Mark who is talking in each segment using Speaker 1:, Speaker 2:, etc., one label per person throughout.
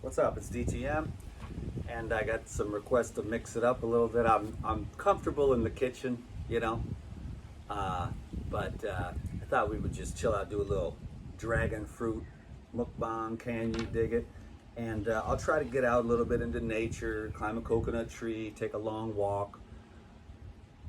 Speaker 1: What's up? It's DTM, and I got some requests to mix it up a little bit. I'm comfortable in the kitchen, but I thought we would just chill out, do a little dragon fruit mukbang. Can you dig it? And I'll try to get out a little bit into nature, climb a coconut tree, take a long walk.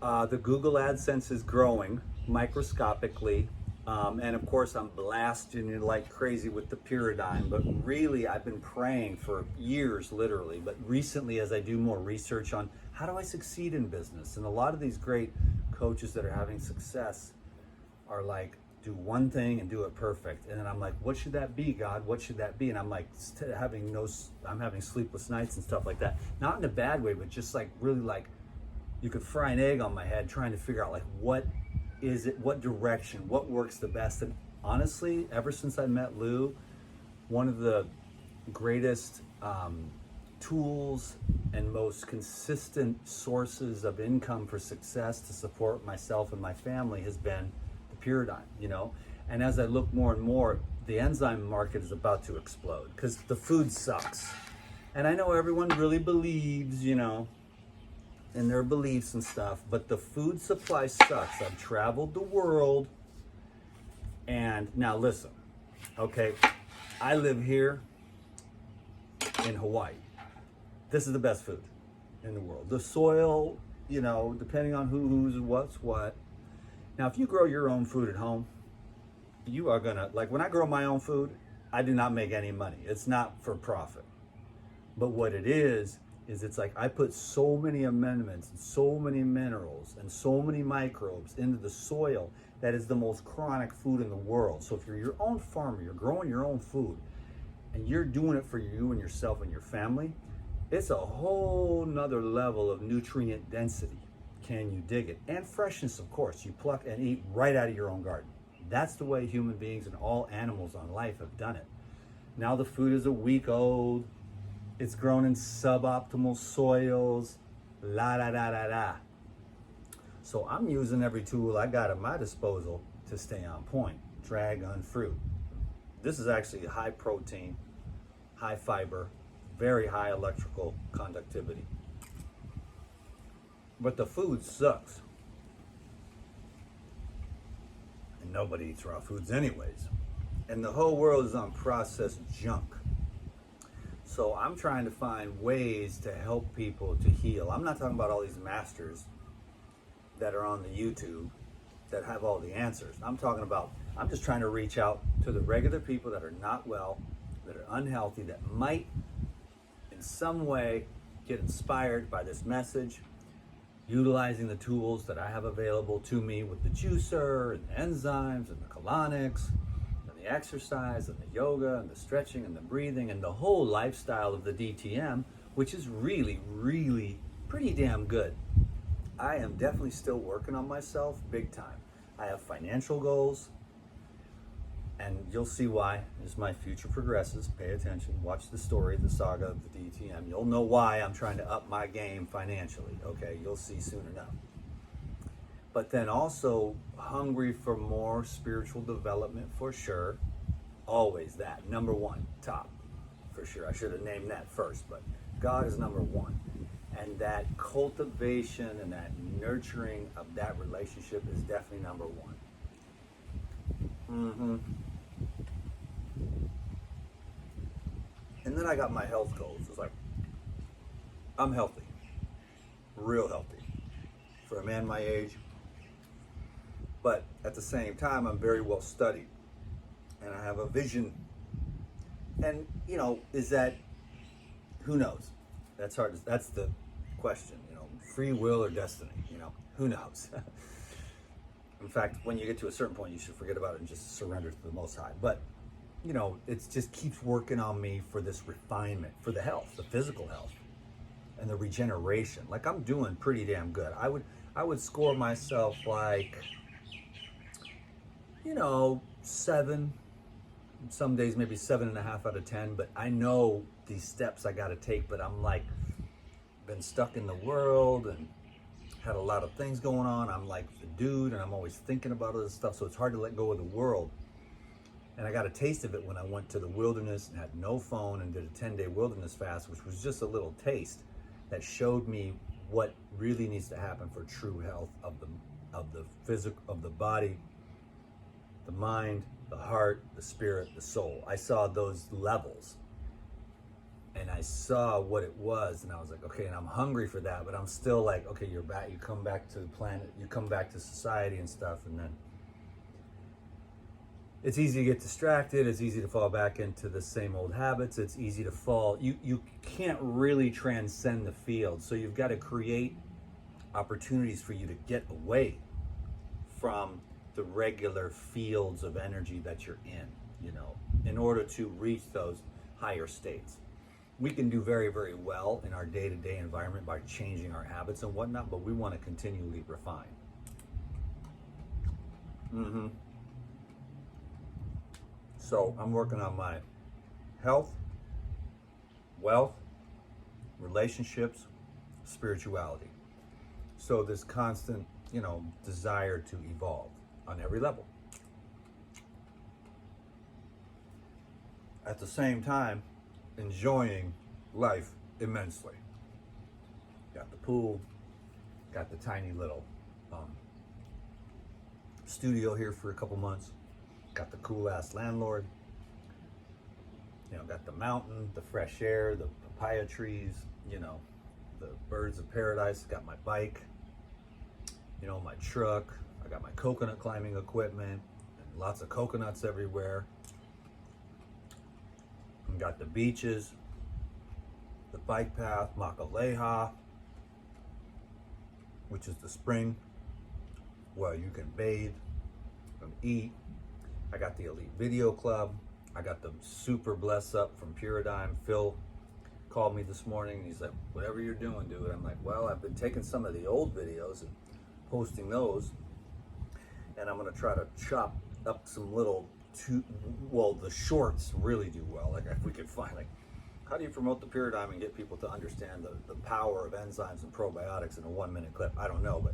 Speaker 1: The Google AdSense is growing microscopically. And of course, I'm blasting it like crazy with the paradigm, but really I've been praying for years, literally. But recently, as I do more research on how do I succeed in business, and a lot of these great coaches that are having success are like, do one thing and do it perfect. And then I'm like, what should that be, God? What should that be? And I'm like, I'm having sleepless nights and stuff like that. Not in a bad way, but just like really like you could fry an egg on my head trying to figure out like what is it, what direction, what works the best. And honestly, ever since I met Lou, one of the greatest tools and most consistent sources of income for success to support myself and my family has been the paradigm, And as I look more and more, the enzyme market is about to explode because the food sucks. And I know everyone really believes, in their beliefs and stuff, but the food supply sucks. I've traveled the world, and now listen, okay, I live here in Hawaii. This is the best food in the world. The soil, depending on who's what's what. Now, if you grow your own food at home, you are gonna, like when I grow my own food, I do not make any money. It's not for profit. But what it is it's like I put so many amendments and so many minerals and so many microbes into the soil that is the most chronic food in the world. So if you're your own farmer, you're growing your own food, and you're doing it for you and yourself and your family, it's a whole nother level of nutrient density. Can you dig it? And freshness, of course. You pluck and eat right out of your own garden. That's the way human beings and all animals on life have done it. Now the food is a week old. It's grown in suboptimal soils, la da da da da. So I'm using every tool I got at my disposal to stay on point. Dragon fruit. This is actually high protein, high fiber, very high electrical conductivity. But the food sucks. And nobody eats raw foods anyways. And the whole world is on processed junk. So I'm trying to find ways to help people to heal. I'm not talking about all these masters that are on the YouTube that have all the answers. I'm just trying to reach out to the regular people that are not well, that are unhealthy, that might in some way get inspired by this message, utilizing the tools that I have available to me with the juicer and the enzymes and the colonics, the exercise and the yoga and the stretching and the breathing and the whole lifestyle of the DTM, which is really, really pretty damn good. I am definitely still working on myself big time. I have financial goals, and you'll see why as my future progresses. Pay attention, watch the story, the saga of the DTM. You'll know why I'm trying to up my game financially, okay? You'll see soon enough. But then also hungry for more spiritual development for sure. Always that, number one, top, for sure. I should have named that first, but God is number one. And that cultivation and that nurturing of that relationship is definitely number one. And then I got my health goals. It's like, I'm healthy, real healthy for a man my age. But at the same time, I'm very well studied, and I have a vision. And is that, who knows? That's hard. That's the question. Free will or destiny. Who knows? In fact, when you get to a certain point, you should forget about it and just surrender to the Most High. But it just keeps working on me for this refinement, for the health, the physical health, and the regeneration. Like I'm doing pretty damn good. I would score myself like, 7, some days maybe 7.5 out of 10, but I know these steps I got to take, but I'm like, been stuck in the world and had a lot of things going on. I'm like the dude, and I'm always thinking about all this stuff, so it's hard to let go of the world. And I got a taste of it when I went to the wilderness and had no phone and did a 10-day wilderness fast, which was just a little taste that showed me what really needs to happen for true health of the physical, of the body, the mind, the heart, the spirit, the soul. I saw those levels and I saw what it was, and I was like, okay, and I'm hungry for that, but I'm still like, okay, you're back, you come back to the planet, you come back to society and stuff, and then it's easy to get distracted. It's easy to fall back into the same old habits. It's easy to fall. You can't really transcend the field. So you've got to create opportunities for you to get away from the regular fields of energy that you're in order to reach those higher states. We can do very, very well in our day-to-day environment by changing our habits and whatnot, but we want to continually refine. So I'm working on my health, wealth, relationships, spirituality. So this constant, desire to evolve on every level. At the same time, enjoying life immensely. Got the pool, got the tiny little studio here for a couple months. Got the cool ass landlord, got the mountain, the fresh air, the papaya trees, the birds of paradise. Got my bike, my truck. I got my coconut climbing equipment, and lots of coconuts everywhere. And got the beaches, the bike path, Makaleha, which is the spring where you can bathe and eat. I got the Elite Video Club. I got the super bless up from Paradigm. Phil called me this morning and he's like, whatever you're doing, dude. I'm like, well, I've been taking some of the old videos and posting those, and I'm gonna try to chop up some little the shorts really do well. Like if we could find, like, how do you promote the Paradigm and get people to understand the power of enzymes and probiotics in a 1-minute clip? I don't know, but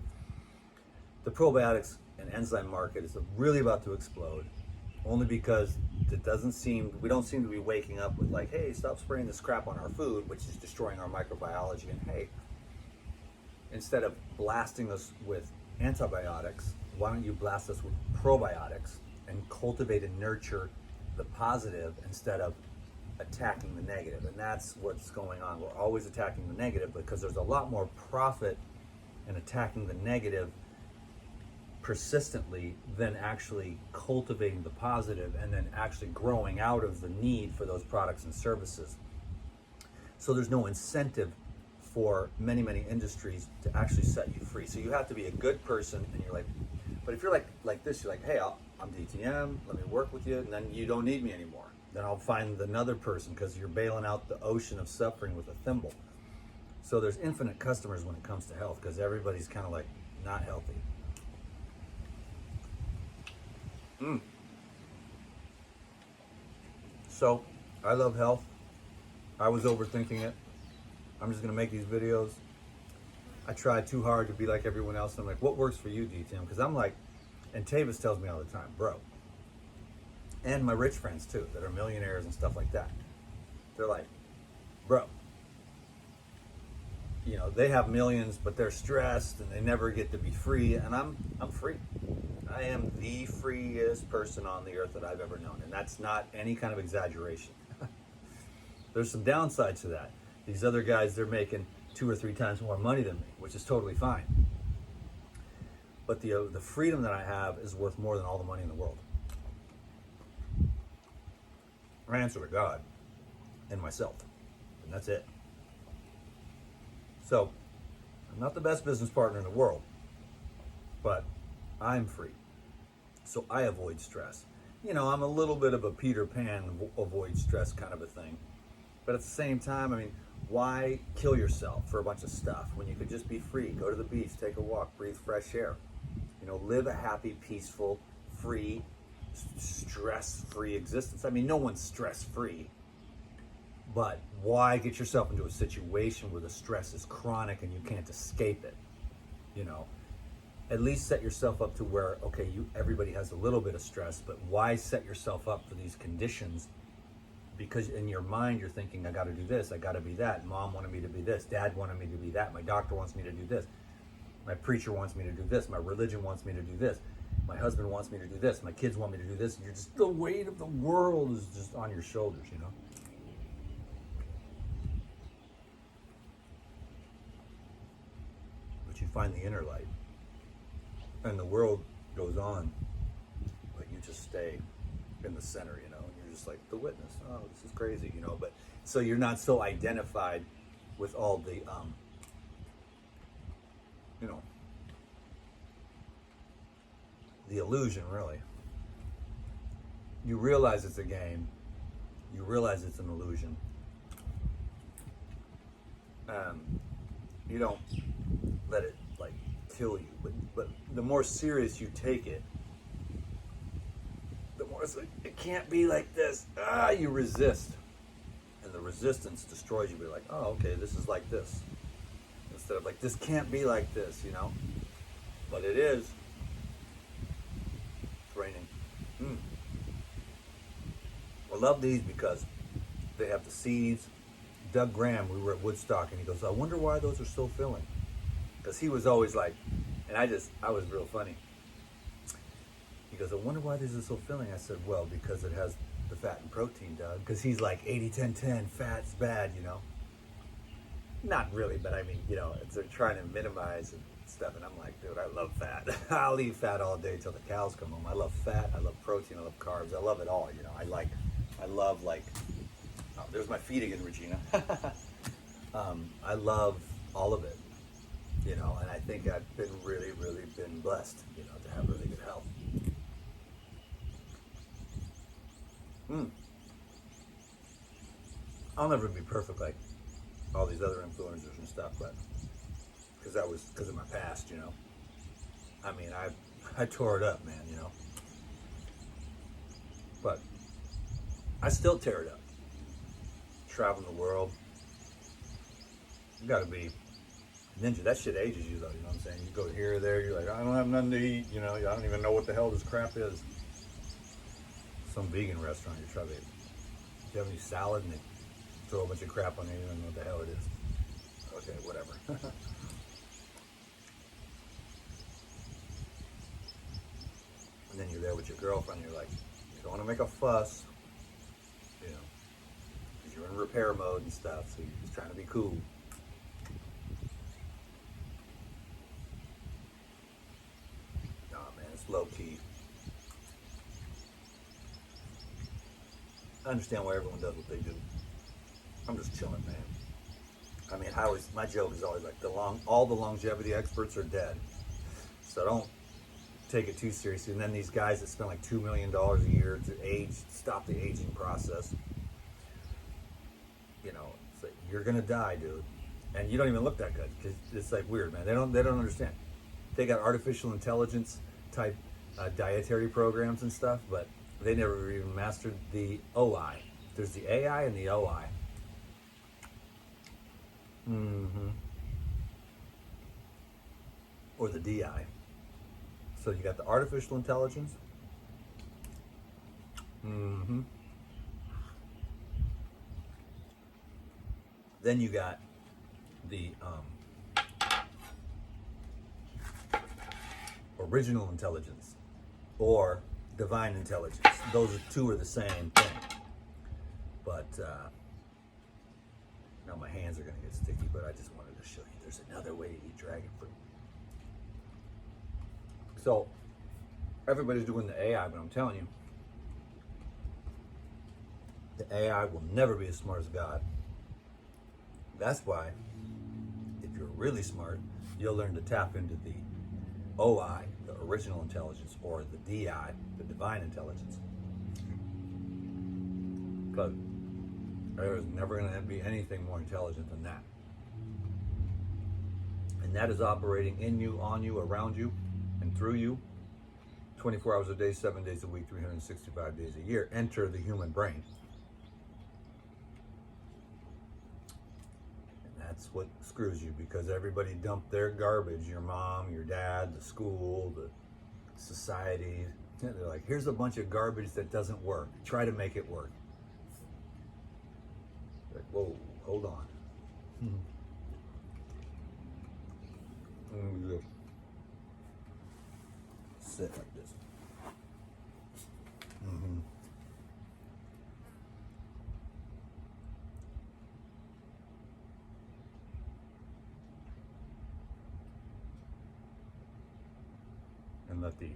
Speaker 1: the probiotics and enzyme market is really about to explode. Only because we don't seem to be waking up with like, hey, stop spraying this crap on our food, which is destroying our microbiology. And hey, instead of blasting us with antibiotics, why don't you blast us with probiotics and cultivate and nurture the positive instead of attacking the negative? And that's what's going on. We're always attacking the negative because there's a lot more profit in attacking the negative persistently than actually cultivating the positive and then actually growing out of the need for those products and services. So there's no incentive for many, many industries to actually set you free. So you have to be a good person, and you're like, but if you're like this, you're like, hey, I'm DTM, let me work with you, and then you don't need me anymore. Then I'll find another person because you're bailing out the ocean of suffering with a thimble. So there's infinite customers when it comes to health because everybody's kind of like not healthy. So I love health. I was overthinking it. I'm just gonna make these videos. I try too hard to be like everyone else. I'm like, what works for you, DTM? Because I'm like, and Tavis tells me all the time, bro. And my rich friends too, that are millionaires and stuff like that. They're like, bro, they have millions, but they're stressed and they never get to be free. And I'm free. I am the freest person on the earth that I've ever known. And that's not any kind of exaggeration. There's some downsides to that. These other guys, they're making 2 or 3 times more money than me, which is totally fine. But the freedom that I have is worth more than all the money in the world. I answer to God and myself, and that's it. So, I'm not the best business partner in the world, but I'm free. So I avoid stress. I'm a little bit of a Peter Pan, avoid stress kind of a thing. But at the same time, why kill yourself for a bunch of stuff when you could just be free? Go to the beach, take a walk, breathe fresh air. Live a happy, peaceful, free, stress-free existence. No one's stress-free. But why get yourself into a situation where the stress is chronic and you can't escape it? at least set yourself up to where, okay, everybody has a little bit of stress, but why set yourself up for these conditions? Because in your mind, you're thinking, I got to do this, I got to be that. Mom wanted me to be this, dad wanted me to be that, my doctor wants me to do this, my preacher wants me to do this, my religion wants me to do this, my husband wants me to do this, my kids want me to do this. And you're just, the weight of the world is just on your shoulders, you know? But you find the inner light, and the world goes on, but you just stay in the center, you know? And you're just like the witness. Oh, this is crazy, you know? But so you're not so identified with all the, you know, the illusion, really. You realize it's a game. You realize it's an illusion. You don't let it like kill you, but the more serious you take it, the more it's like, it can't be like this. You resist, and the resistance destroys you. You're like, oh, okay, this is like this, instead of like, this can't be like this, you know. But it is. It's raining. I love these because they have the seeds. Doug Graham, we were at Woodstock, and he goes, I wonder why those are so filling. Because he was always like, and I was real funny. He goes, I wonder why this is so filling. I said, well, because it has the fat and protein, Doug. Because he's like 80-10-10, fat's bad, you know. Not really, but I mean, you know, they're trying to minimize and stuff. And I'm like, dude, I love fat. I'll eat fat all day till the cows come home. I love fat, I love protein, I love carbs. I love it all, you know. I love like, oh, there's my feet again, Regina. I love all of it, you know, and I think I've been really been blessed, you know, to have really good health. I'll never be perfect like all these other influencers and stuff, but because of my past, you know. I mean, I tore it up, man, you know. But I still tear it up. Traveling the world. You gotta be ninja. That shit ages you though, you know what I'm saying? You go here or there, you're like, I don't have nothing to eat, you know, I don't even know what the hell this crap is. Some vegan restaurant, you try to eat. You have any salad and they throw a bunch of crap on you, you don't know what the hell it is. Okay, whatever. And then you're there with your girlfriend, you're like, you don't want to make a fuss, you know, because you're in repair mode and stuff, so you're just trying to be cool. Nah, man, it's low key. I understand why everyone does what they do. I'm just chilling, man. I mean, my joke is always like, all the longevity experts are dead. So don't take it too seriously. And then these guys that spend like $2 million a year to stop the aging process. You know, it's like, you're gonna die, dude. And you don't even look that good. Cause it's like weird, man. They don't understand. They got artificial intelligence type dietary programs and stuff, but they never even mastered the OI. There's the AI and the OI. Or the DI. So you got the artificial intelligence. Then you got the original intelligence or divine intelligence. Those two are the same thing. But now my hands are gonna get sticky, but I just wanted to show you there's another way to eat dragon fruit. So everybody's doing the AI, but I'm telling you, the AI will never be as smart as God. That's why, if you're really smart, you'll learn to tap into the OI, the original intelligence, or the DI, the divine intelligence. Because there is never going to be anything more intelligent than that. And that is operating in you, on you, around you, and through you, 24 hours a day, 7 days a week, 365 days a year. Enter the human brain. And that's what screws you, because everybody dumped their garbage, your mom, your dad, the school, the society. They're like, here's a bunch of garbage that doesn't work. Try to make it work. Like, whoa, hold on. Sit like this. And let the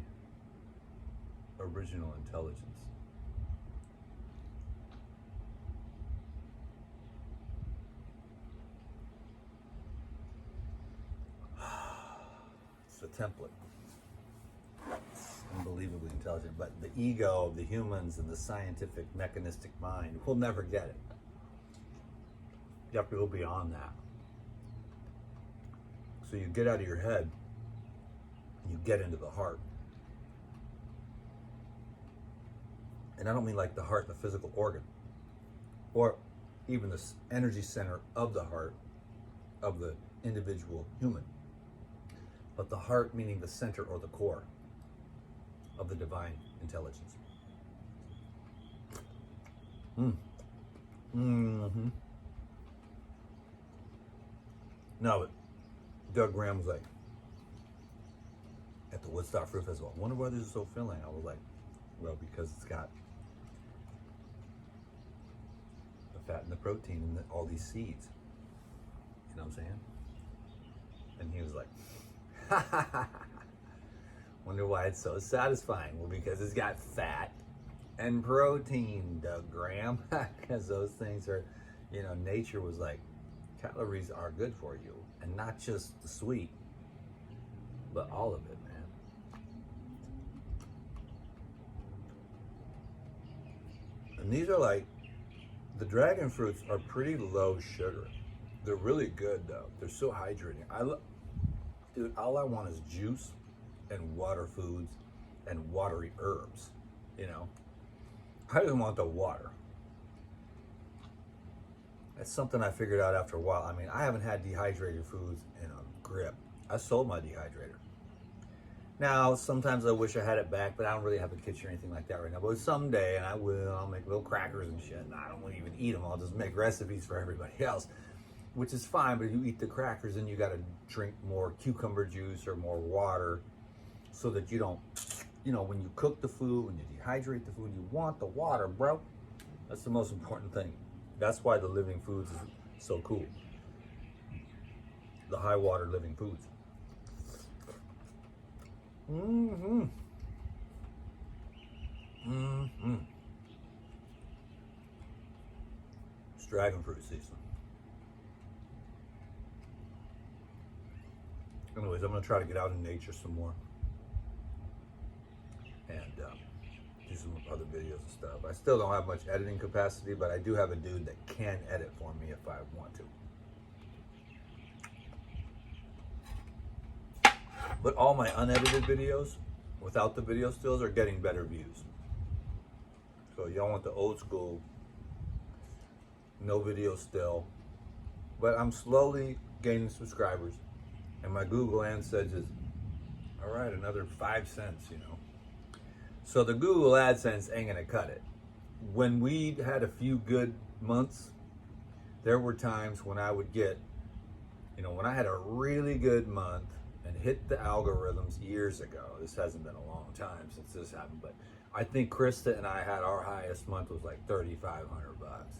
Speaker 1: original intelligence it's a template. It's unbelievably intelligent, but the ego of the humans and the scientific mechanistic mind will never get it. You have to go beyond that. So you get out of your head, you get into the heart. And I don't mean like the heart, the physical organ, or even the energy center of the heart of the individual human, but the heart meaning the center or the core of the divine intelligence. No, but Doug Graham was like, at the Woodstock Fruit Festival, I wonder why this is so filling. I was like, well, because it's got the fat and the protein and all these seeds. You know what I'm saying? And he was like, wonder why it's so satisfying. Well, because it's got fat and protein, Doug Graham. Because those things are, you know, nature was like, calories are good for you. And not just the sweet, but all of it, man. And these are like, the dragon fruits are pretty low sugar. They're really good though. They're so hydrating. Dude, all I want is juice and water foods and watery herbs, you know? I just want the water. That's something I figured out after a while. I mean, I haven't had dehydrated foods in a grip. I sold my dehydrator. Now, sometimes I wish I had it back, but I don't really have a kitchen or anything like that right now. But someday, and I will, I'll make little crackers and shit. And I don't want to even eat them. I'll just make recipes for everybody else, which is fine. But if you eat the crackers, then you got to drink more cucumber juice or more water so that you don't, you know, when you cook the food, when you dehydrate the food, you want the water, bro. That's the most important thing. That's why the living foods is so cool. The high water living foods. It's dragon fruit season. Anyways, I'm gonna try to get out in nature some more and do some other videos and stuff. I still don't have much editing capacity, but I do have a dude that can edit for me if I want to. But all my unedited videos, without the video stills, are getting better views. So y'all want the old school, no video still. But I'm slowly gaining subscribers. And my Google AdSense is, all right, another 5 cents, you know. So the Google AdSense ain't gonna cut it. When we had a few good months, there were times when I would get, you know, when I had a really good month and hit the algorithms years ago. This hasn't been a long time since this happened, but I think Krista and I had our highest month was like $3,500 bucks.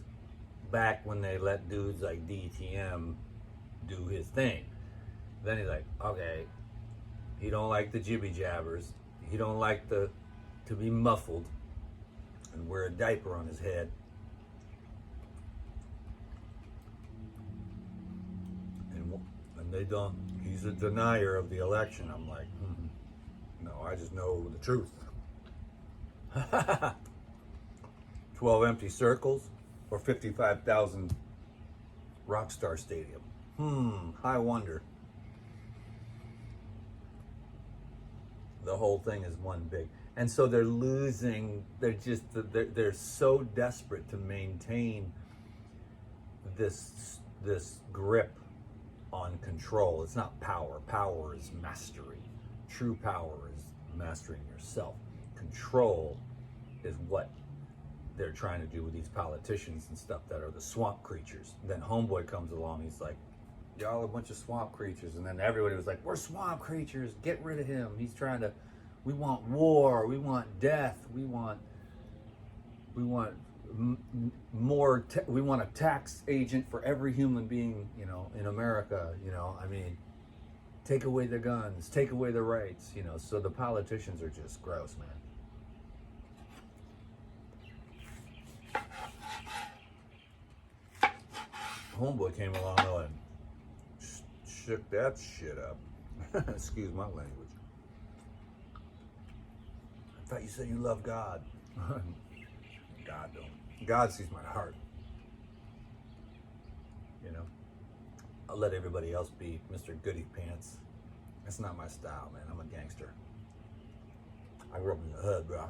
Speaker 1: Back when they let dudes like DTM do his thing. Then he's like, okay, he don't like the jibby jabbers. He don't like to be muffled and wear a diaper on his head. And they don't, he's a denier of the election. I'm like, no, I just know the truth. 12 empty circles or 55,000 Rockstar Stadium. I wonder. The whole thing is one big. And so they're losing, they're so desperate to maintain this grip on control. It's not power. Power is mastery. True power is mastering yourself. Control is what they're trying to do with these politicians and stuff that are the swamp creatures. Then Homeboy comes along, he's like, y'all a bunch of swamp creatures. And then everybody was like, we're swamp creatures, get rid of him. He's trying to, we want war, we want death, we want more, we want a tax agent for every human being, you know, in America, you know, I mean, take away the guns, take away the rights, you know. So the politicians are just gross, man. Homeboy came along though and shook that shit up. Excuse my language. I thought you said you love God. God don't. God sees my heart. You know? I'll let everybody else be Mr. Goody Pants. That's not my style, man. I'm a gangster. I grew up in the hood, bro.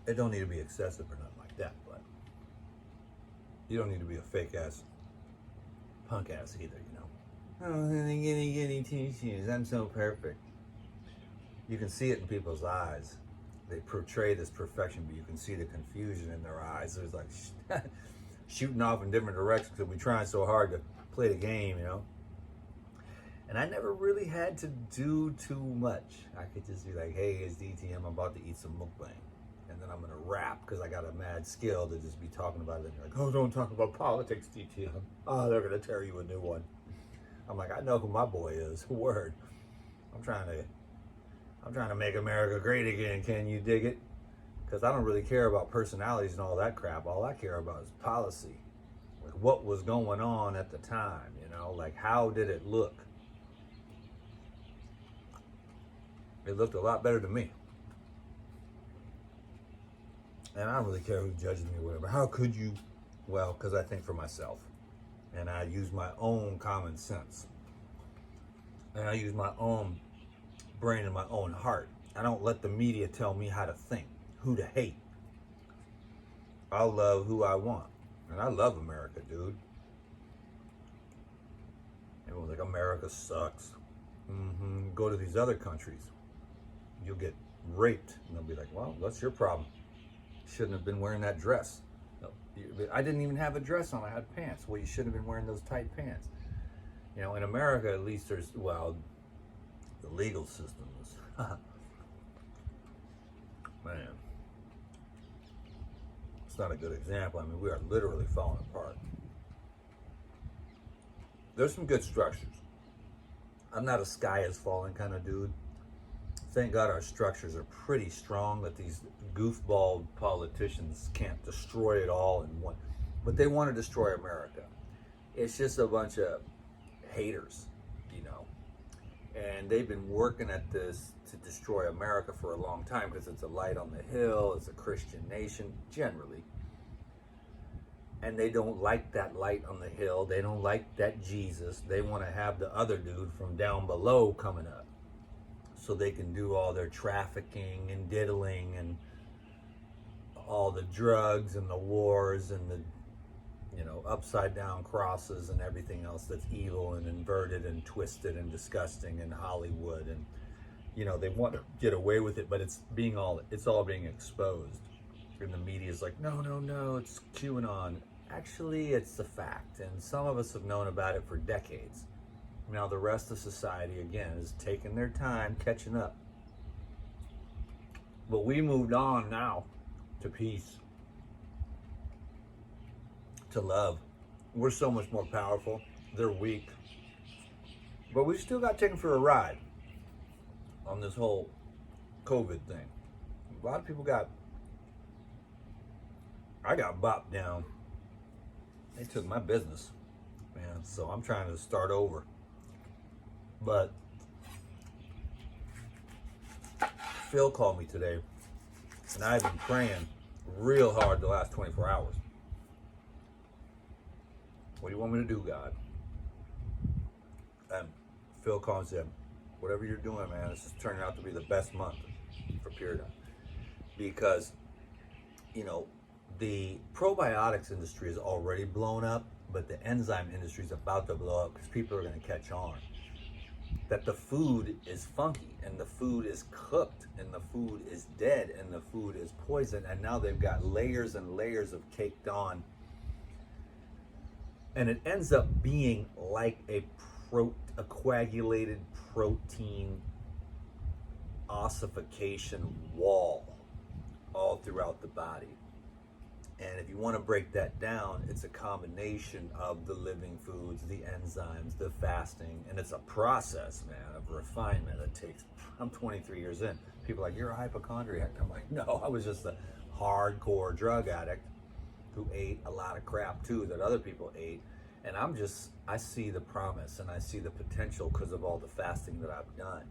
Speaker 1: It don't need to be excessive or nothing like that, but you don't need to be a fake ass, punk ass either, you know. Oh, getting tissues. I'm so perfect. You can see it in people's eyes. They portray this perfection, but you can see the confusion in their eyes. There's like shooting off in different directions because we're trying so hard to play the game, you know. And I never really had to do too much. I could just be like, hey, it's DT, I'm about to eat some mukbang. And then I'm gonna rap because I got a mad skill to just be talking about it. And you're like, oh, don't talk about politics, DTM. Oh, they're gonna tear you a new one. I'm like, I know who my boy is. Word. I'm trying to make America great again. Can you dig it? Because I don't really care about personalities and all that crap. All I care about is policy. Like what was going on at the time, you know? Like how did it look? It looked a lot better to me. And I don't really care who judges me or whatever. How could you? Well, because I think for myself. And I use my own common sense. And I use my own brain and my own heart. I don't let the media tell me how to think, who to hate. I'll love who I want. And I love America, dude. Everyone's like, America sucks. Go to these other countries. You'll get raped. And they'll be like, well, that's your problem. Shouldn't have been wearing that dress. No, I didn't even have a dress on. I had pants. Well, you shouldn't have been wearing those tight pants. You know, in America, at least there's, well, the legal system is, man, it's not a good example. I mean, we are literally falling apart. There's some good structures. I'm not a sky is falling kind of dude. Thank God our structures are pretty strong that these goofball politicians can't destroy it all in one. But they want to destroy America. It's just a bunch of haters, you know. And they've been working at this to destroy America for a long time because it's a light on the hill, it's a Christian nation, generally. And they don't like that light on the hill. They don't like that Jesus. They want to have the other dude from down below coming up, so they can do all their trafficking and diddling and all the drugs and the wars and the, you know, upside down crosses and everything else that's evil and inverted and twisted and disgusting in Hollywood. And, you know, they want to get away with it, but it's all being exposed. And the media's like, no, it's QAnon. Actually, it's the fact. And some of us have known about it for decades. Now the rest of society, again, is taking their time catching up. But we moved on now to peace, to love. We're so much more powerful. They're weak. But we still got taken for a ride on this whole COVID thing. A lot of people I got bopped down. They took my business, man. So I'm trying to start over. But Phil called me today, and I've been praying real hard the last 24 hours. What do you want me to do, God? And Phil called and said, whatever you're doing, man, this is turning out to be the best month for Period. Because, you know, The probiotics industry is already blown up, but the enzyme industry is about to blow up because people are going to catch on that the food is funky and the food is cooked and the food is dead and the food is poison, and now they've got layers and layers of caked on, and it ends up being like a coagulated protein ossification wall all throughout the body. And if you want to break that down, it's a combination of the living foods, the enzymes, the fasting, and it's a process, man, of refinement that takes, I'm 23 years in. People are like, you're a hypochondriac. I'm like, no, I was just a hardcore drug addict who ate a lot of crap too that other people ate. And I see the promise and I see the potential because of all the fasting that I've done.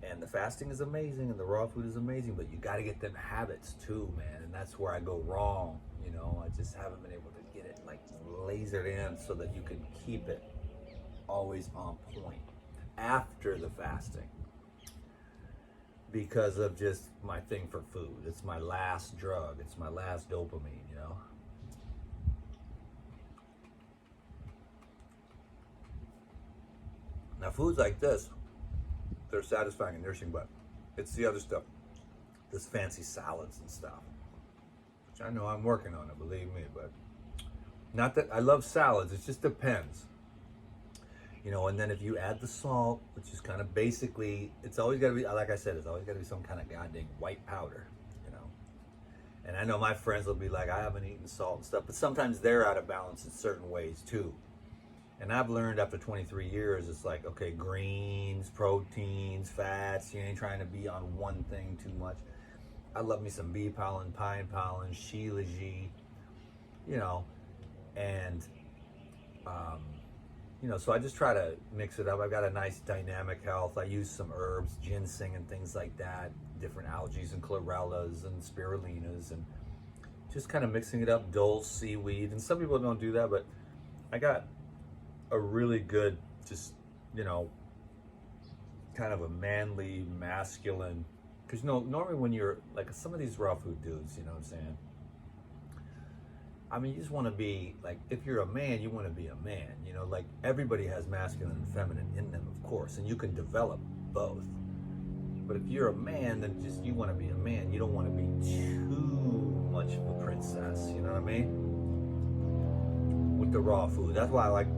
Speaker 1: And the fasting is amazing and the raw food is amazing, but you got to get them habits too, man. And that's where I go wrong. You know, I just haven't been able to get it like lasered in so that you can keep it always on point after the fasting, because of just my thing for food. It's my last drug. It's my last dopamine, you know. Now foods like this, they're satisfying and nourishing, but it's the other stuff, this fancy salads and stuff, which I know I'm working on it, believe me. But not that I love salads, it just depends, you know. And then if you add the salt, which is kind of basically, it's always got to be, like I said, it's always got to be some kind of goddamn white powder, you know. And I know my friends will be like, I haven't eaten salt and stuff, but sometimes they're out of balance in certain ways too. And I've learned after 23 years, it's like, okay, greens, proteins, fats, you ain't trying to be on one thing too much. I love me some bee pollen, pine pollen, shilajit, you know, and, you know, so I just try to mix it up. I've got a nice dynamic health. I use some herbs, ginseng and things like that, different algae and chlorellas and spirulinas, and just kind of mixing it up, dulse, seaweed. And some people don't do that, but I got a really good, just, you know, kind of a manly, masculine, because, you know, normally when you're like some of these raw food dudes, you know what I'm saying? I mean, you just want to be like, if you're a man, you want to be a man, you know, like everybody has masculine and feminine in them, of course, and you can develop both. But if you're a man, then just, you want to be a man. You don't want to be too much of a princess, you know what I mean? With the raw food. That's why I like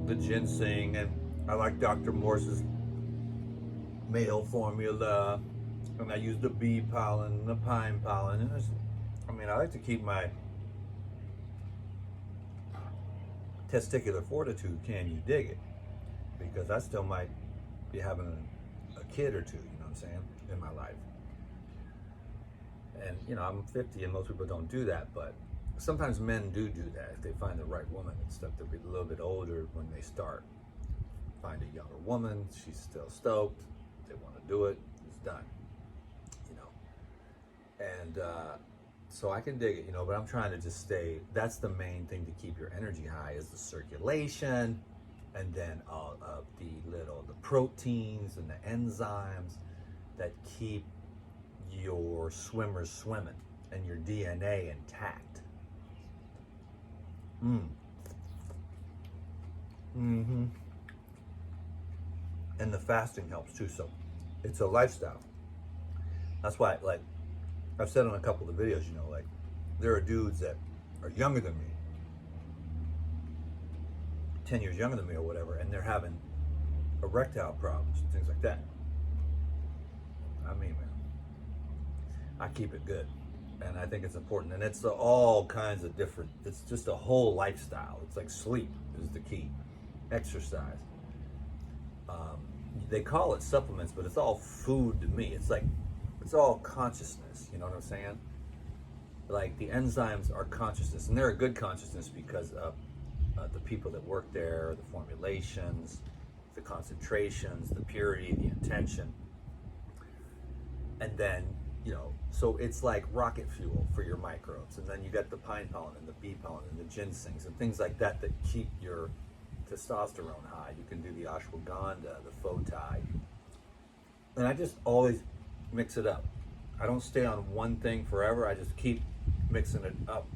Speaker 1: the ginseng, and I like Dr. Morse's male formula, and I use the bee pollen, the pine pollen. And I mean, I like to keep my testicular fortitude, can you dig it? Because I still might be having a kid or two, you know what I'm saying, in my life. And, you know, I'm 50 and most people don't do that, but sometimes men do that if they find the right woman and stuff. They'll be a little bit older when they start. Find a younger woman, she's still stoked, they want to do it, it's done, you know. And so I can dig it, you know, but I'm trying to just stay, that's the main thing to keep your energy high, is the circulation, and then all of the proteins and the enzymes that keep your swimmers swimming and your DNA intact. And the fasting helps too, so it's a lifestyle. That's why, like I've said on a couple of videos, you know, like there are dudes that are younger than me, 10 years younger than me or whatever, and they're having erectile problems and things like that. I mean, man, I keep it good. And I think it's important, and it's all kinds of different, it's just a whole lifestyle. It's like sleep is the key, exercise. They call it supplements, but it's all food to me. It's like, it's all consciousness, you know what I'm saying? Like the enzymes are consciousness, and they're a good consciousness because of the people that work there, the formulations, the concentrations, the purity, the intention. And then, you know, so it's like rocket fuel for your microbes. And then you got the pine pollen and the bee pollen and the ginsengs and things like that that keep your testosterone high. You can do the ashwagandha, the fotai. And I just always mix it up. I don't stay on one thing forever. I just keep mixing it up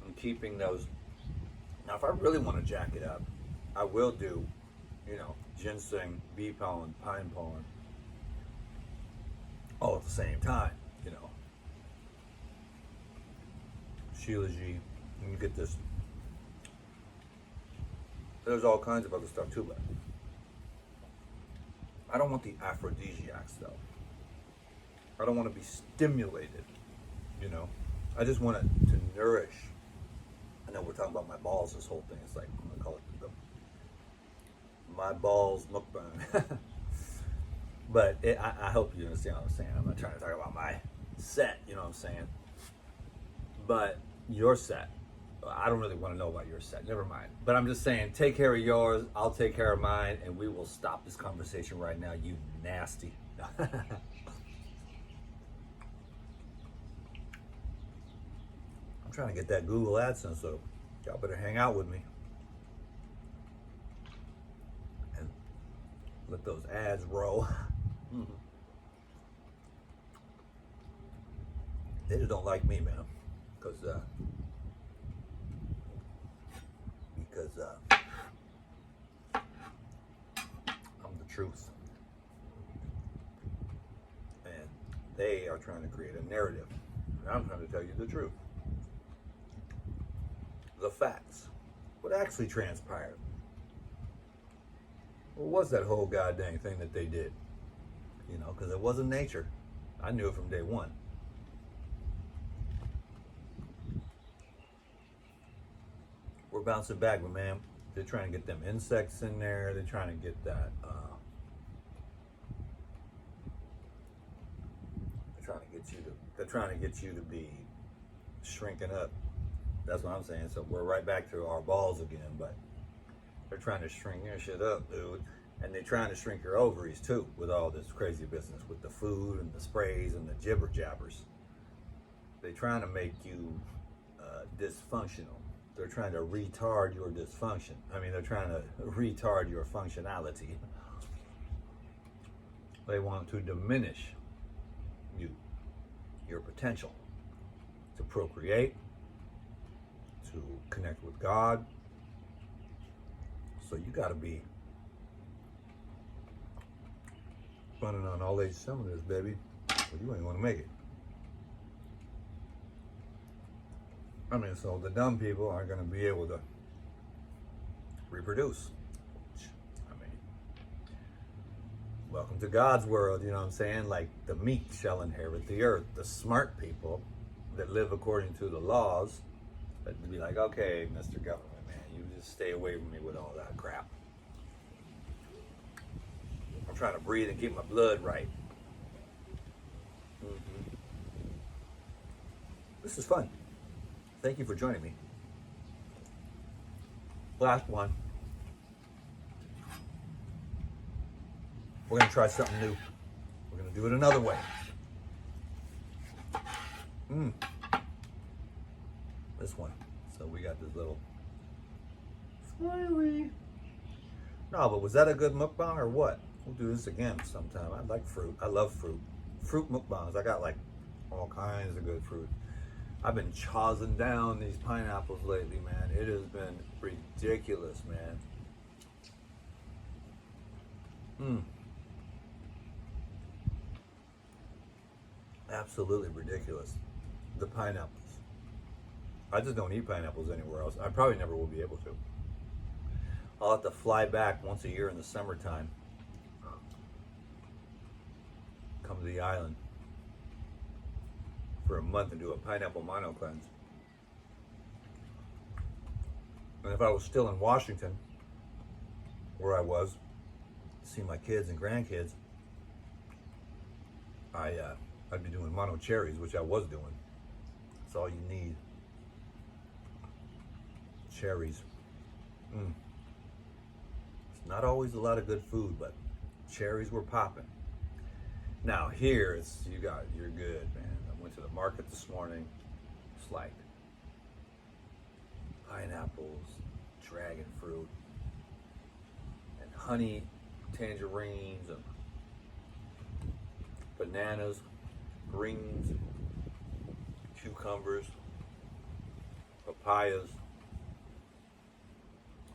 Speaker 1: and keeping those. Now, if I really want to jack it up, I will do, ginseng, bee pollen, pine pollen, all at the same time, Shilajit, and you get this. There's all kinds of other stuff too, but I don't want the aphrodisiacs though. I don't want to be stimulated, I just want it to nourish. I know we're talking about my balls this whole thing. It's like, I'm going to call it my balls mukbang. But I hope you understand what I'm saying. I'm not trying to talk about my set, you know what I'm saying? But your set, I don't really want to know about your set. Never mind. But I'm just saying, take care of yours. I'll take care of mine. And we will stop this conversation right now, you nasty. I'm trying to get that Google AdSense, so y'all better hang out with me. And let those ads roll. They just don't like me, man. Because I'm the truth. And they are trying to create a narrative. And I'm trying to tell you the truth. The facts. What actually transpired. What was that whole goddamn thing that they did? Because it wasn't nature. I knew it from day one. We're bouncing back, but man, they're trying to get them insects in there. They're trying to get that. They're trying to get you to be shrinking up. That's what I'm saying. So we're right back to our balls again, but they're trying to shrink your shit up, dude. And they're trying to shrink your ovaries too with all this crazy business with the food and the sprays and the jibber jabbers. They're trying to make you dysfunctional. They're trying to retard your dysfunction. They're trying to retard your functionality. They want to diminish you, your potential to procreate, to connect with God. So you got to be running on all age cylinders, baby, or you ain't going to make it. So the dumb people aren't going to be able to reproduce. Welcome to God's world, you know what I'm saying? Like the meek shall inherit the earth. The smart people that live according to the laws, that be like, okay, Mr. Government, man, you just stay away from me with all that crap. I'm trying to breathe and keep my blood right. This is fun. Thank you for joining me. Last one. We're going to try something new. We're going to do it another way. This one. So we got this little smiley. No, but was that a good mukbang or what? We'll do this again sometime. I like fruit. I love fruit. Fruit mukbangs. I got like all kinds of good fruit. I've been chozzing down these pineapples lately, man. It has been ridiculous, man. Absolutely ridiculous. The pineapples. I just don't eat pineapples anywhere else. I probably never will be able to. I'll have to fly back once a year in the summertime. Come to the island for a month and do a pineapple mono cleanse. And if I was still in Washington, where I was, see my kids and grandkids, I'd be doing mono cherries, which I was doing. That's all you need. Cherries. It's not always a lot of good food, but cherries were popping. Now here, you're good, man. I went to the market this morning. It's like pineapples, dragon fruit, and honey tangerines, and bananas, greens, cucumbers, papayas.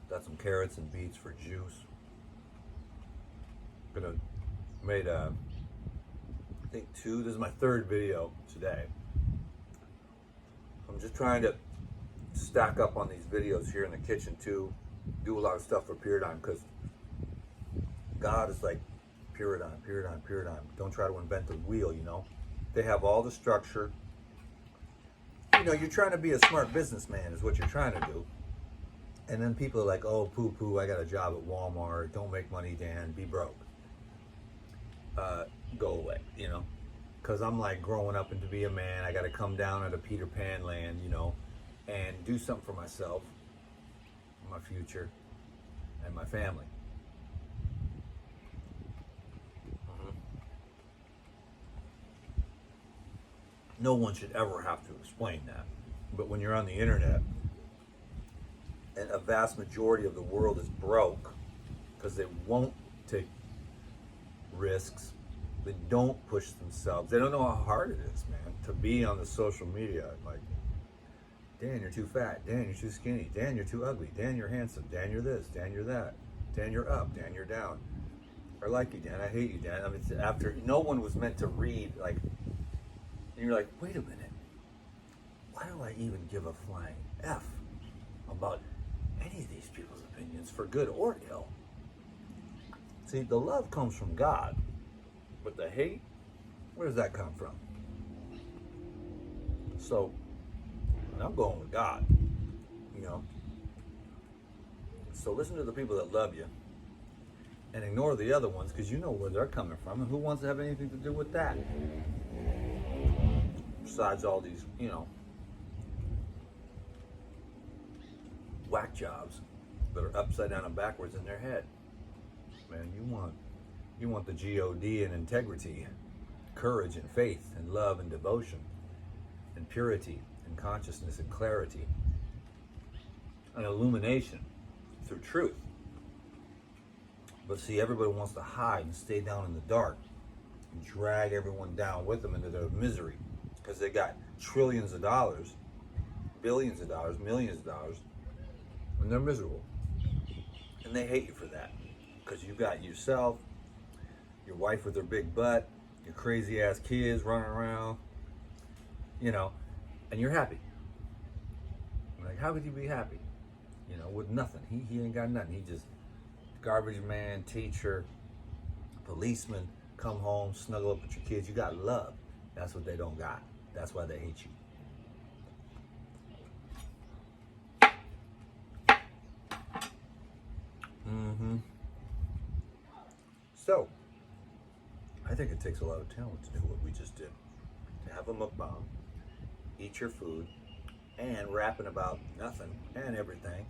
Speaker 1: Got some carrots and beets for juice. Made I think 2. This is my 3rd video today. I'm just trying to stack up on these videos here in the kitchen too. Do a lot of stuff for Paradigm because God is like Paradigm. Don't try to invent the wheel, you know. They have all the structure. You know, you're trying to be a smart businessman is what you're trying to do. And then people are like, oh, poo-poo, I got a job at Walmart. Don't make money, Dan. Be broke. Go away, you know. Because I'm like growing up and to be a man, I got to come down at a Peter Pan land, you know, and do something for myself, my future, and my family. No one should ever have to explain that. But when you're on the internet, and a vast majority of the world is broke because they won't take risks, they don't push themselves, they don't know how hard it is, man, to be on the social media. Like, Dan, you're too fat. Dan, you're too skinny. Dan, you're too ugly. Dan, you're handsome. Dan, you're this. Dan, you're that. Dan, you're up. Dan, you're down. I like you, Dan. I hate you, Dan. I mean, after no one was meant to read, like, and you're like, wait a minute. Why do I even give a flying F about any of these people's opinions, for good or ill? See, the love comes from God, but the hate, where does that come from? So, I'm going with God, you know. So listen to the people that love you and ignore the other ones, because you know where they're coming from, and who wants to have anything to do with that? Besides all these, you know, whack jobs that are upside down and backwards in their head. Man, you want the G-O-D and integrity, courage and faith and love and devotion and purity and consciousness and clarity and illumination through truth. But see, everybody wants to hide and stay down in the dark and drag everyone down with them into their misery because they got trillions of dollars, billions of dollars, millions of dollars, and they're miserable. And they hate you for that because you got yourself, your wife with her big butt, your crazy ass kids running around, you know, and you're happy. Like, how could you be happy? You know, with nothing. He ain't got nothing. He just garbage man, teacher, policeman, come home, snuggle up with your kids. You got love. That's what they don't got. That's why they hate you. So, I think it takes a lot of talent to do what we just did. To have a mukbang, eat your food, and rapping about nothing and everything,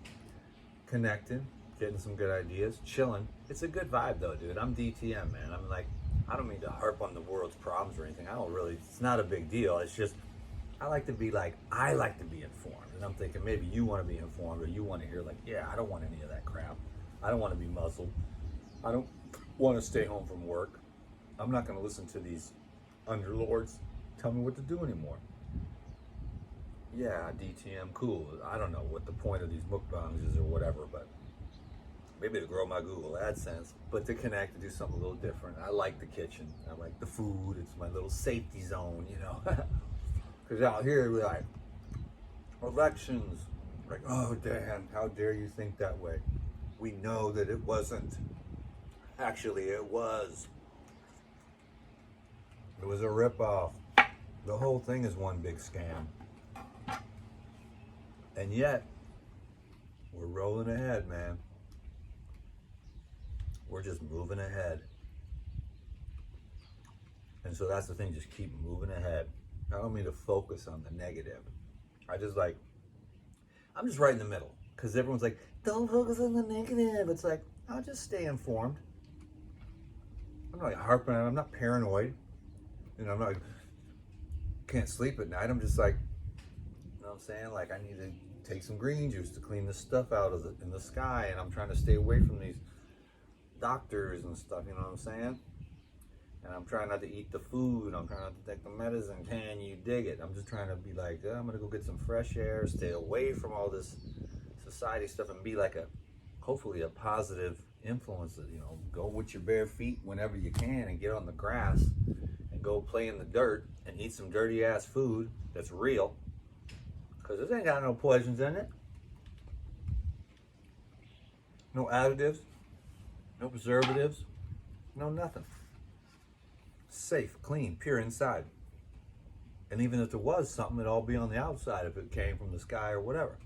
Speaker 1: connecting, getting some good ideas, chilling. It's a good vibe though, dude. I'm DTM, man. I'm like, I don't mean to harp on the world's problems or anything. I don't really, it's not a big deal. It's just, I like to be informed. And I'm thinking maybe you want to be informed, or you want to hear like, yeah, I don't want any of that crap. I don't want to be muzzled. I don't want to stay home from work. I'm not going to listen to these underlords tell me what to do anymore. Yeah, DTM, cool. I don't know what the point of these mukbangs is or whatever, but maybe to grow my Google AdSense, but to connect, to do something a little different. I like the kitchen. I like the food. It's my little safety zone, you know. Because out here, we're like, elections. Like, oh, Dan, how dare you think that way? We know that it wasn't. Actually, it was. It was a ripoff. The whole thing is one big scam. And yet, we're rolling ahead, man. We're just moving ahead. And so that's the thing, just keep moving ahead. I don't mean to focus on the negative. I'm just right in the middle. Because everyone's like, don't focus on the negative. It's like, I'll just stay informed. I'm not harping on it. I'm not paranoid. You know, I'm not, can't sleep at night. I'm just like, you know what I'm saying? Like, I need to take some green juice to clean this stuff out of in the sky. And I'm trying to stay away from these doctors and stuff, you know what I'm saying? And I'm trying not to eat the food. I'm trying not to take the medicine. Can you dig it? I'm just trying to be like, I'm gonna go get some fresh air, stay away from all this society stuff, and be like hopefully a positive influence. You know, go with your bare feet whenever you can and get on the grass and go play in the dirt and eat some dirty ass food that's real, because this ain't got no poisons in it, no additives, no preservatives, no nothing. Safe, clean, pure inside. And even if there was something, it'd all be on the outside if it came from the sky or whatever.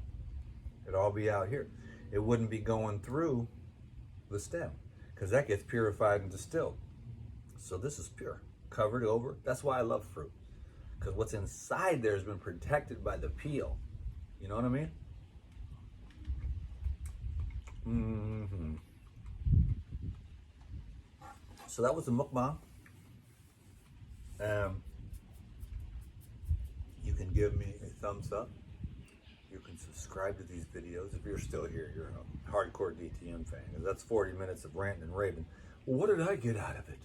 Speaker 1: It'd all be out here. It wouldn't be going through the stem, because that gets purified and distilled. So this is pure, covered over. That's why I love fruit, because what's inside there has been protected by the peel. You know what I mean? Mm-hmm. So that was the mukbang. You can give me a thumbs up. You can subscribe to these videos. If you're still here, you're a hardcore DTM fan. That's 40 minutes of ranting and raving. Well, what did I get out of it?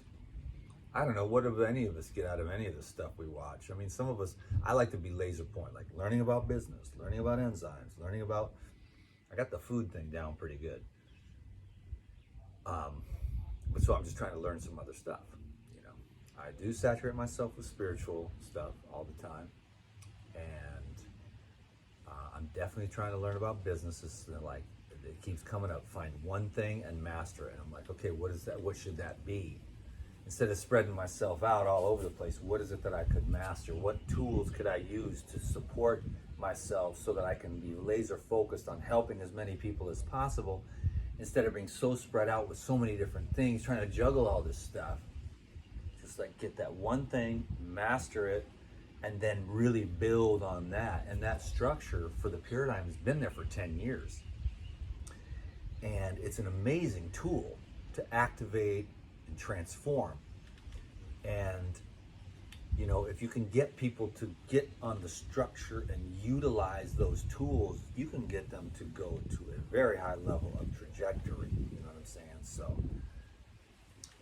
Speaker 1: I don't know. What do any of us get out of any of the stuff we watch? I mean, some of us, I like to be laser point, like learning about business, learning about enzymes, learning about, I got the food thing down pretty good. But so I'm just trying to learn some other stuff. You know, I do saturate myself with spiritual stuff all the time. And I'm definitely trying to learn about businesses. Like, it keeps coming up, find one thing and master it. And I'm like, okay, what is that? What should that be? Instead of spreading myself out all over the place, what is it that I could master? What tools could I use to support myself so that I can be laser focused on helping as many people as possible, instead of being so spread out with so many different things, trying to juggle all this stuff? Just like get that one thing, master it, and then really build on that. And that structure for the paradigm has been there for 10 years. And it's an amazing tool to activate and transform. And, you know, if you can get people to get on the structure and utilize those tools, you can get them to go to a very high level of trajectory. You know what I'm saying? So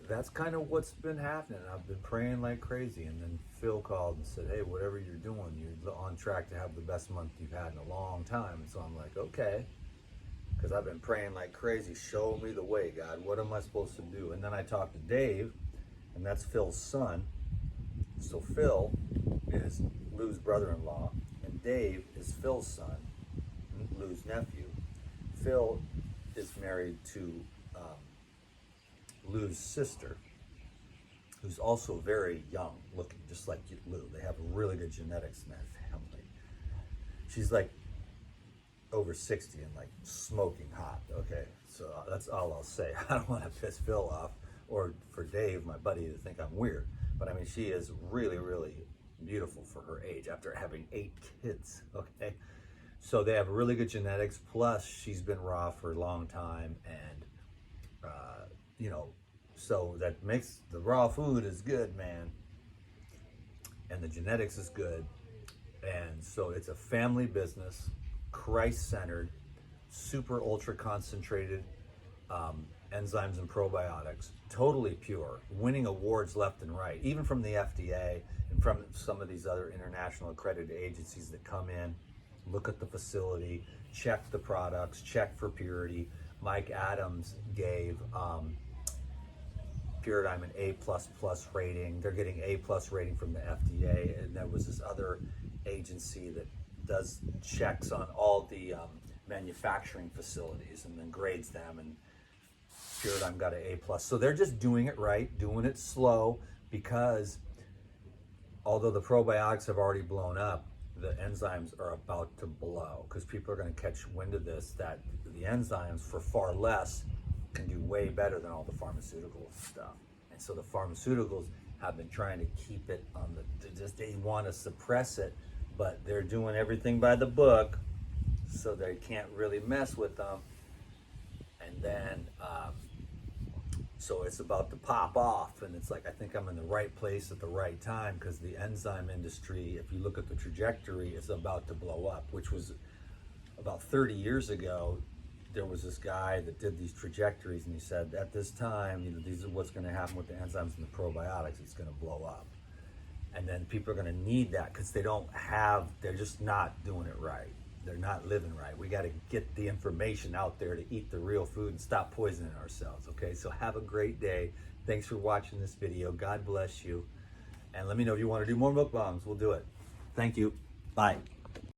Speaker 1: that's kind of what's been happening. I've been praying like crazy, and then Phil called and said, hey, whatever you're doing, you're on track to have the best month you've had in a long time. And so I'm like, okay, because I've been praying like crazy. Show me the way, God. What am I supposed to do? And then I talked to Dave, and that's Phil's son. So Phil is Lou's brother-in-law, and Dave is Phil's son, Lou's nephew. Phil is married to Lou's sister, who's also very young looking, just like Lou. They have really good genetics in that family. She's like over 60 and like smoking hot, okay? So that's all I'll say. I don't want to piss Phil off, or for Dave, my buddy, to think I'm weird. But I mean, she is really, really beautiful for her age after having 8 kids, okay? So they have really good genetics, plus she's been raw for a long time, and you know, so that makes the raw food is good, man, and the genetics is good. And so it's a family business, Christ-centered, super ultra concentrated enzymes and probiotics, totally pure, winning awards left and right, even from the FDA and from some of these other international accredited agencies that come in, look at the facility, check the products, check for purity. Mike Adams gave Paradigm an A++ rating. They're getting A+ rating from the FDA, and there was this other agency that does checks on all the manufacturing facilities and then grades them, and Paradigm got an A+. So they're just doing it right, doing it slow, because although the probiotics have already blown up, the enzymes are about to blow, because people are going to catch wind of this, that the enzymes for far less can do way better than all the pharmaceutical stuff. And so the pharmaceuticals have been trying to keep it on they want to suppress it, but they're doing everything by the book, so they can't really mess with them. And then so it's about to pop off, and it's like, I think I'm in the right place at the right time, because the enzyme industry, if you look at the trajectory, is about to blow up, which was about 30 years ago. there was this guy that did these trajectories, and he said at this time, you know, these are what's going to happen with the enzymes and the probiotics. It's going to blow up, and then people are going to need that because they're just not doing it right. They're not living right. We got to get the information out there to eat the real food and stop poisoning ourselves. Okay, so have a great day. Thanks for watching this video. God bless you, and let me know if you want to do more mukbangs. We'll do it. Thank you. Bye.